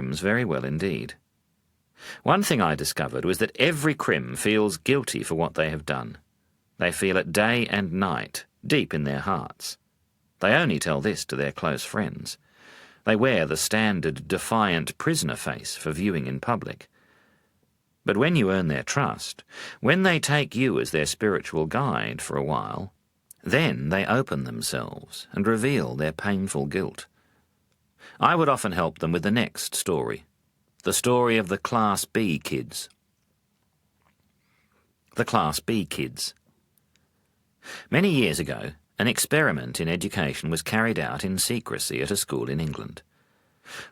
crims very well indeed. One thing I discovered was that every crim feels guilty for what they have done. They feel it day and night, deep in their hearts. They only tell this to their close friends. They wear the standard defiant prisoner face for viewing in public. But when you earn their trust, when they take you as their spiritual guide for a while, then they open themselves and reveal their painful guilt. I would often help them with the next story, the story of the Class B kids. The Class B kids. Many years ago, an experiment in education was carried out in secrecy at a school in England.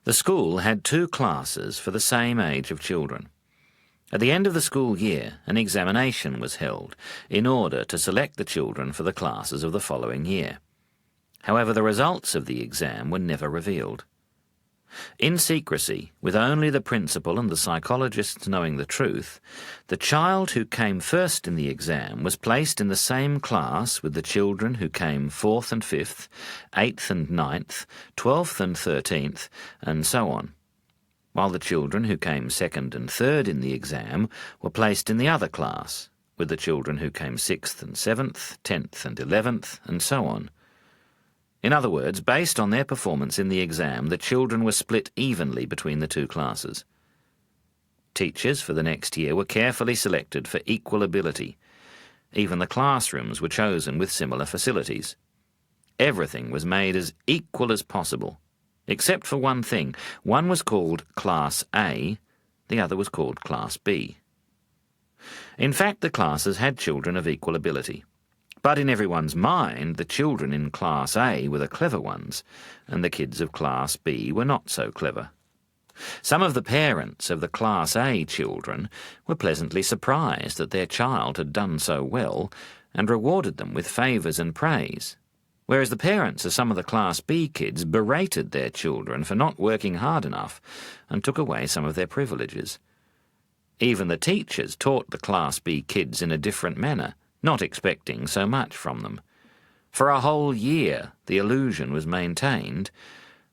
The school had 2 classes for the same age of children. At the end of the school year, an examination was held in order to select the children for the classes of the following year. However, the results of the exam were never revealed. In secrecy, with only the principal and the psychologists knowing the truth, the child who came first in the exam was placed in the same class with the children who came 4th and 5th, 8th and 9th, 12th and 13th, and so on, while the children who came 2nd and 3rd in the exam were placed in the other class, with the children who came 6th and 7th, 10th and 11th, and so on. In other words, based on their performance in the exam, the children were split evenly between the 2 classes. Teachers for the next year were carefully selected for equal ability. Even the classrooms were chosen with similar facilities. Everything was made as equal as possible, except for one thing. One was called Class A, the other was called Class B. In fact, the classes had children of equal ability. But in everyone's mind, the children in Class A were the clever ones, and the kids of Class B were not so clever. Some of the parents of the Class A children were pleasantly surprised that their child had done so well, and rewarded them with favours and praise, whereas the parents of some of the Class B kids berated their children for not working hard enough and took away some of their privileges. Even the teachers taught the Class B kids in a different manner, not expecting so much from them. For a whole year the illusion was maintained.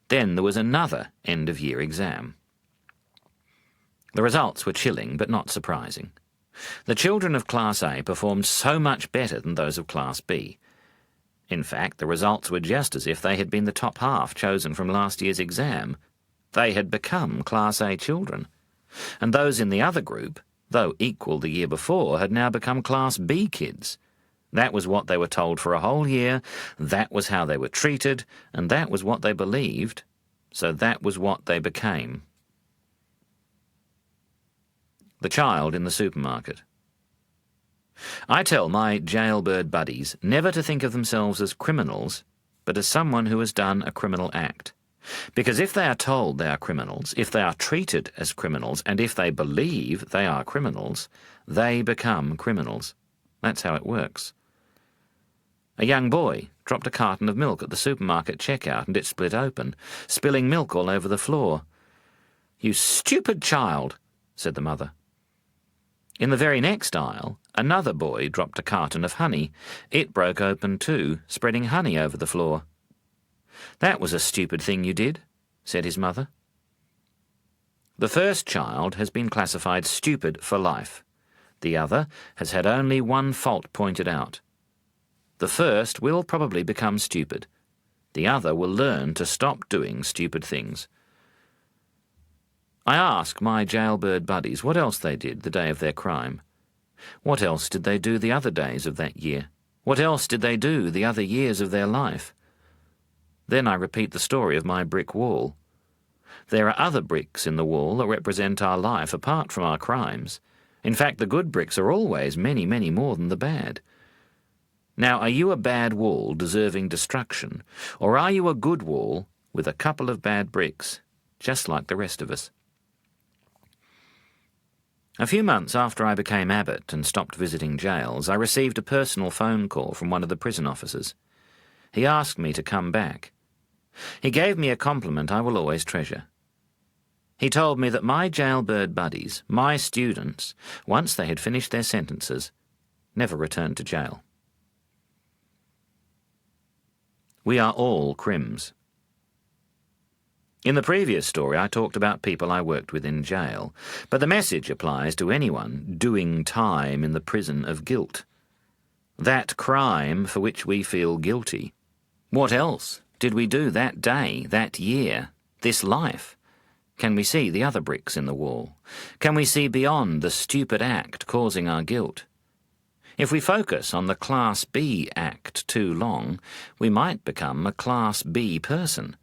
Then there was another end-of-year exam. The results were chilling but not surprising. The children of Class A performed so much better than those of Class B. In fact, the results were just as if they had been the top half chosen from last year's exam. They had become Class A children. And those in the other group, though equal the year before, had now become Class B kids. That was what they were told for a whole year, that was how they were treated, and that was what they believed, so that was what they became. The child in the supermarket. I tell my jailbird buddies never to think of themselves as criminals, but as someone who has done a criminal act. Because if they are told they are criminals, if they are treated as criminals, and if they believe they are criminals, they become criminals. That's how it works. A young boy dropped a carton of milk at the supermarket checkout and it split open, spilling milk all over the floor. "You stupid child," said the mother. In the very next aisle, another boy dropped a carton of honey. It broke open too, spreading honey over the floor. "That was a stupid thing you did," said his mother. The first child has been classified stupid for life. The other has had only one fault pointed out. The first will probably become stupid. The other will learn to stop doing stupid things. I ask my jailbird buddies what else they did the day of their crime. What else did they do the other days of that year? What else did they do the other years of their life? Then I repeat the story of my brick wall. There are other bricks in the wall that represent our life apart from our crimes. In fact, the good bricks are always many, many more than the bad. Now, are you a bad wall deserving destruction, or are you a good wall with a couple of bad bricks, just like the rest of us? A few months after I became abbot and stopped visiting jails, I received a personal phone call from one of the prison officers. He asked me to come back. He gave me a compliment I will always treasure. He told me that my jailbird buddies, my students, once they had finished their sentences, never returned to jail. We are all crims. In the previous story, I talked about people I worked with in jail, but the message applies to anyone doing time in the prison of guilt. That crime for which we feel guilty. What else did we do that day, that year, this life? Can we see the other bricks in the wall? Can we see beyond the stupid act causing our guilt? If we focus on the Class B act too long, we might become a Class B person.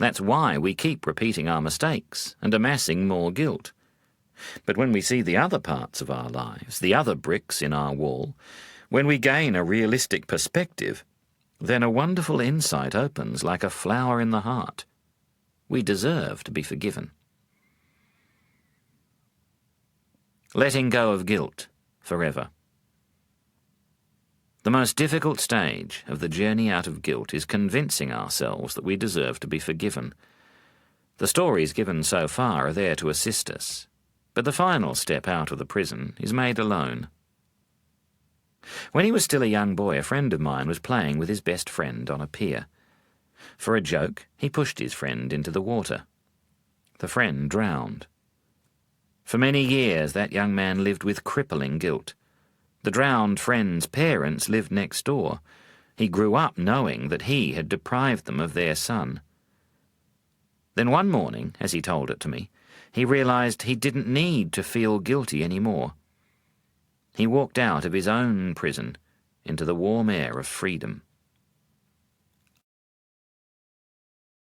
That's why we keep repeating our mistakes and amassing more guilt. But when we see the other parts of our lives, the other bricks in our wall, when we gain a realistic perspective, then a wonderful insight opens like a flower in the heart. We deserve to be forgiven. Letting go of guilt forever. The most difficult stage of the journey out of guilt is convincing ourselves that we deserve to be forgiven. The stories given so far are there to assist us, but the final step out of the prison is made alone. When he was still a young boy, a friend of mine was playing with his best friend on a pier. For a joke, he pushed his friend into the water. The friend drowned. For many years, that young man lived with crippling guilt. The drowned friend's parents lived next door. He grew up knowing that he had deprived them of their son. Then one morning, as he told it to me, he realized he didn't need to feel guilty anymore. He walked out of his own prison into the warm air of freedom.